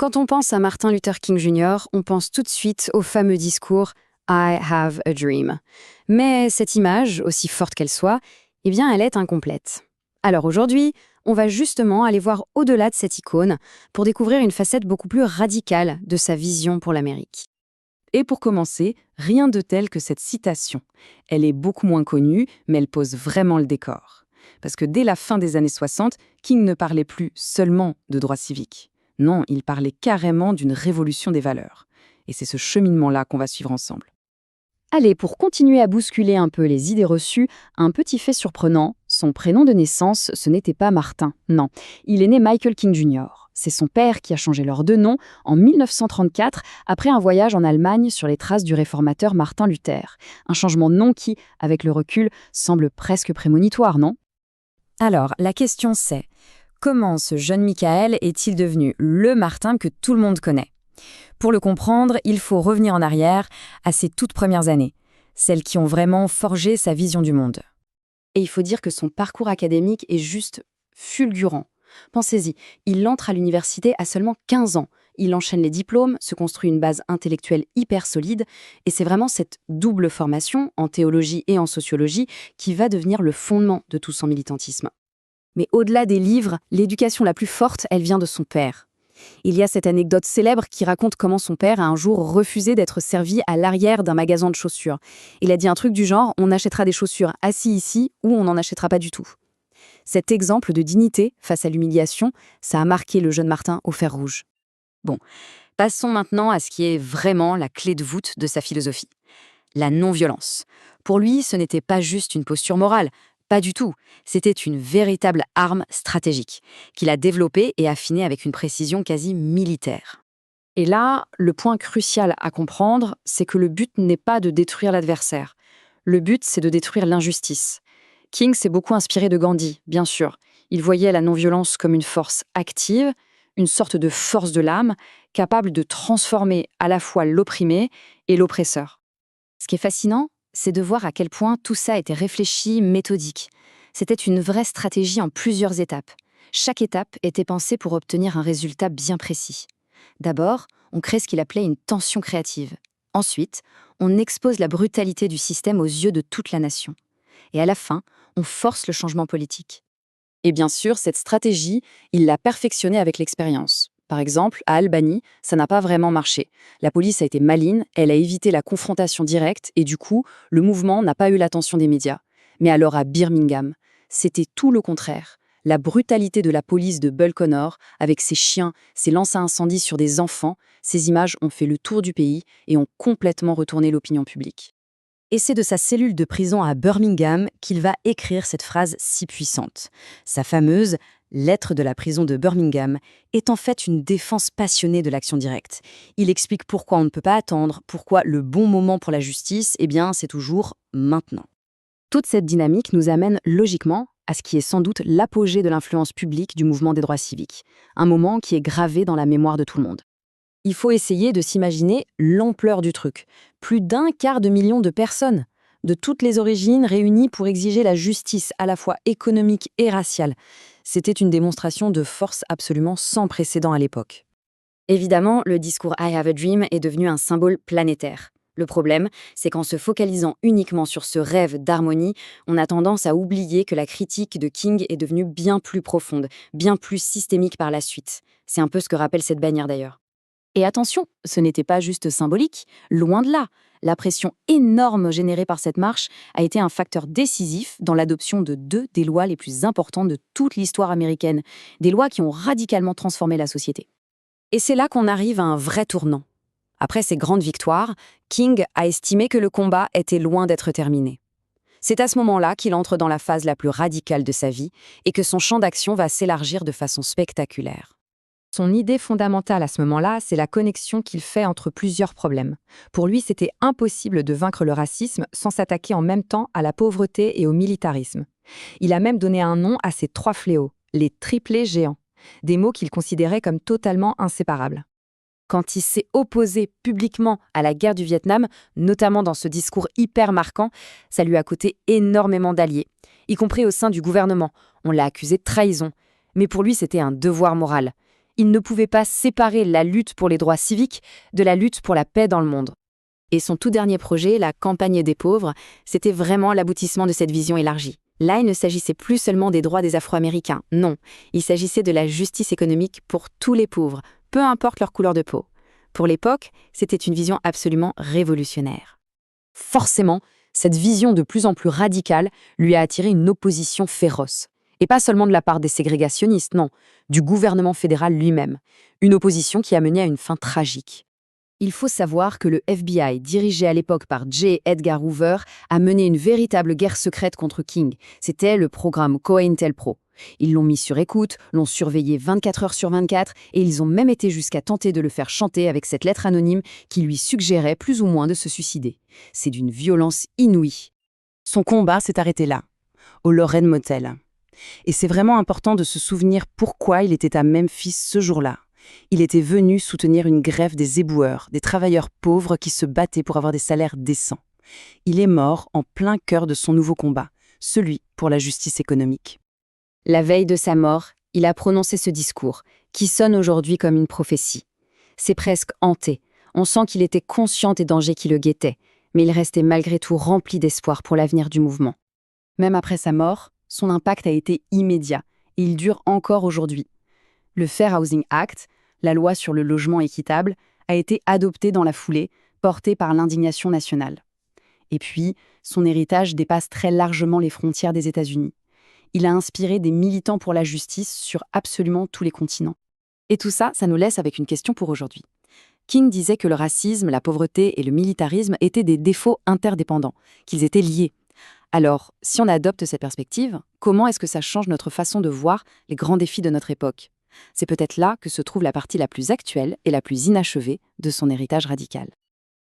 Quand on pense à Martin Luther King Jr., on pense tout de suite au fameux discours I have a dream. Mais cette image, aussi forte qu'elle soit, eh bien, elle est incomplète. Alors aujourd'hui, on va justement aller voir au-delà de cette icône pour découvrir une facette beaucoup plus radicale de sa vision pour l'Amérique. Et pour commencer, rien de tel que cette citation. Elle est beaucoup moins connue, mais elle pose vraiment le décor. Parce que dès la fin des années 60, King ne parlait plus seulement de droits civiques. Non, il parlait carrément d'une révolution des valeurs. Et c'est ce cheminement-là qu'on va suivre ensemble. Allez, pour continuer à bousculer un peu les idées reçues, un petit fait surprenant, son prénom de naissance, ce n'était pas Martin, non. Il est né Michael King Jr. C'est son père qui a changé leurs deux noms en 1934, après un voyage en Allemagne sur les traces du réformateur Martin Luther. Un changement de nom qui, avec le recul, semble presque prémonitoire, non? Alors, la question c'est, comment ce jeune Michael est-il devenu le Martin que tout le monde connaît? Pour le comprendre, il faut revenir en arrière à ses toutes premières années, celles qui ont vraiment forgé sa vision du monde. Et il faut dire que son parcours académique est juste fulgurant. Pensez-y, il entre à l'université à seulement 15 ans. Il enchaîne les diplômes, se construit une base intellectuelle hyper solide, et c'est vraiment cette double formation, en théologie et en sociologie, qui va devenir le fondement de tout son militantisme. Mais au-delà des livres, l'éducation la plus forte, elle vient de son père. Il y a cette anecdote célèbre qui raconte comment son père a un jour refusé d'être servi à l'arrière d'un magasin de chaussures. Il a dit un truc du genre « on achètera des chaussures assis ici ou on n'en achètera pas du tout ». Cet exemple de dignité face à l'humiliation, ça a marqué le jeune Martin au fer rouge. Bon, passons maintenant à ce qui est vraiment la clé de voûte de sa philosophie. La non-violence. Pour lui, ce n'était pas juste une posture morale. Pas du tout. C'était une véritable arme stratégique, qu'il a développée et affinée avec une précision quasi militaire. Et là, le point crucial à comprendre, c'est que le but n'est pas de détruire l'adversaire. Le but, c'est de détruire l'injustice. King s'est beaucoup inspiré de Gandhi, bien sûr. Il voyait la non-violence comme une force active, une sorte de force de l'âme, capable de transformer à la fois l'opprimé et l'oppresseur. Ce qui est fascinant, c'est de voir à quel point tout ça était réfléchi, méthodique. C'était une vraie stratégie en plusieurs étapes. Chaque étape était pensée pour obtenir un résultat bien précis. D'abord, on crée ce qu'il appelait une tension créative. Ensuite, on expose la brutalité du système aux yeux de toute la nation. Et à la fin, on force le changement politique. Et bien sûr, cette stratégie, il l'a perfectionnée avec l'expérience. Par exemple, à Albany, ça n'a pas vraiment marché. La police a été maligne, elle a évité la confrontation directe et du coup, le mouvement n'a pas eu l'attention des médias. Mais alors à Birmingham, c'était tout le contraire. La brutalité de la police de Bull Connor, avec ses chiens, ses lances à incendie sur des enfants, ces images ont fait le tour du pays et ont complètement retourné l'opinion publique. Et c'est de sa cellule de prison à Birmingham qu'il va écrire cette phrase si puissante. Sa fameuse « lettre de la prison de Birmingham » est en fait une défense passionnée de l'action directe. Il explique pourquoi on ne peut pas attendre, pourquoi le bon moment pour la justice, eh bien, c'est toujours maintenant. Toute cette dynamique nous amène logiquement à ce qui est sans doute l'apogée de l'influence publique du mouvement des droits civiques, un moment qui est gravé dans la mémoire de tout le monde. Il faut essayer de s'imaginer l'ampleur du truc. Plus d'1/4 million de personnes, de toutes les origines réunies pour exiger la justice à la fois économique et raciale. C'était une démonstration de force absolument sans précédent à l'époque. Évidemment, le discours I have a dream est devenu un symbole planétaire. Le problème, c'est qu'en se focalisant uniquement sur ce rêve d'harmonie, on a tendance à oublier que la critique de King est devenue bien plus profonde, bien plus systémique par la suite. C'est un peu ce que rappelle cette bannière d'ailleurs. Et attention, ce n'était pas juste symbolique, loin de là. La pression énorme générée par cette marche a été un facteur décisif dans l'adoption de 2 des lois les plus importantes de toute l'histoire américaine, des lois qui ont radicalement transformé la société. Et c'est là qu'on arrive à un vrai tournant. Après ces grandes victoires, King a estimé que le combat était loin d'être terminé. C'est à ce moment-là qu'il entre dans la phase la plus radicale de sa vie et que son champ d'action va s'élargir de façon spectaculaire. Son idée fondamentale à ce moment-là, c'est la connexion qu'il fait entre plusieurs problèmes. Pour lui, c'était impossible de vaincre le racisme sans s'attaquer en même temps à la pauvreté et au militarisme. Il a même donné un nom à ces 3 fléaux, les triplés géants, des mots qu'il considérait comme totalement inséparables. Quand il s'est opposé publiquement à la guerre du Vietnam, notamment dans ce discours hyper marquant, ça lui a coûté énormément d'alliés, y compris au sein du gouvernement. On l'a accusé de trahison, mais pour lui, c'était un devoir moral. Il ne pouvait pas séparer la lutte pour les droits civiques de la lutte pour la paix dans le monde. Et son tout dernier projet, la campagne des pauvres, c'était vraiment l'aboutissement de cette vision élargie. Là, il ne s'agissait plus seulement des droits des Afro-Américains, non. Il s'agissait de la justice économique pour tous les pauvres, peu importe leur couleur de peau. Pour l'époque, c'était une vision absolument révolutionnaire. Forcément, cette vision de plus en plus radicale lui a attiré une opposition féroce. Et pas seulement de la part des ségrégationnistes, non, du gouvernement fédéral lui-même. Une opposition qui a mené à une fin tragique. Il faut savoir que le FBI, dirigé à l'époque par J. Edgar Hoover, a mené une véritable guerre secrète contre King. C'était le programme COINTELPRO. Ils l'ont mis sur écoute, l'ont surveillé 24 heures sur 24, et ils ont même été jusqu'à tenter de le faire chanter avec cette lettre anonyme qui lui suggérait plus ou moins de se suicider. C'est d'une violence inouïe. Son combat s'est arrêté là, au Lorraine Motel. Et c'est vraiment important de se souvenir pourquoi il était à Memphis ce jour-là. Il était venu soutenir une grève des éboueurs, des travailleurs pauvres qui se battaient pour avoir des salaires décents. Il est mort en plein cœur de son nouveau combat, celui pour la justice économique. La veille de sa mort, il a prononcé ce discours, qui sonne aujourd'hui comme une prophétie. C'est presque hanté. On sent qu'il était conscient des dangers qui le guettaient, mais il restait malgré tout rempli d'espoir pour l'avenir du mouvement. Même après sa mort, son impact a été immédiat, et il dure encore aujourd'hui. Le Fair Housing Act, la loi sur le logement équitable, a été adopté dans la foulée, porté par l'indignation nationale. Et puis, son héritage dépasse très largement les frontières des États-Unis. Il a inspiré des militants pour la justice sur absolument tous les continents. Et tout ça, ça nous laisse avec une question pour aujourd'hui. King disait que le racisme, la pauvreté et le militarisme étaient des défauts interdépendants, qu'ils étaient liés. Alors, si on adopte cette perspective, comment est-ce que ça change notre façon de voir les grands défis de notre époque ? C'est peut-être là que se trouve la partie la plus actuelle et la plus inachevée de son héritage radical.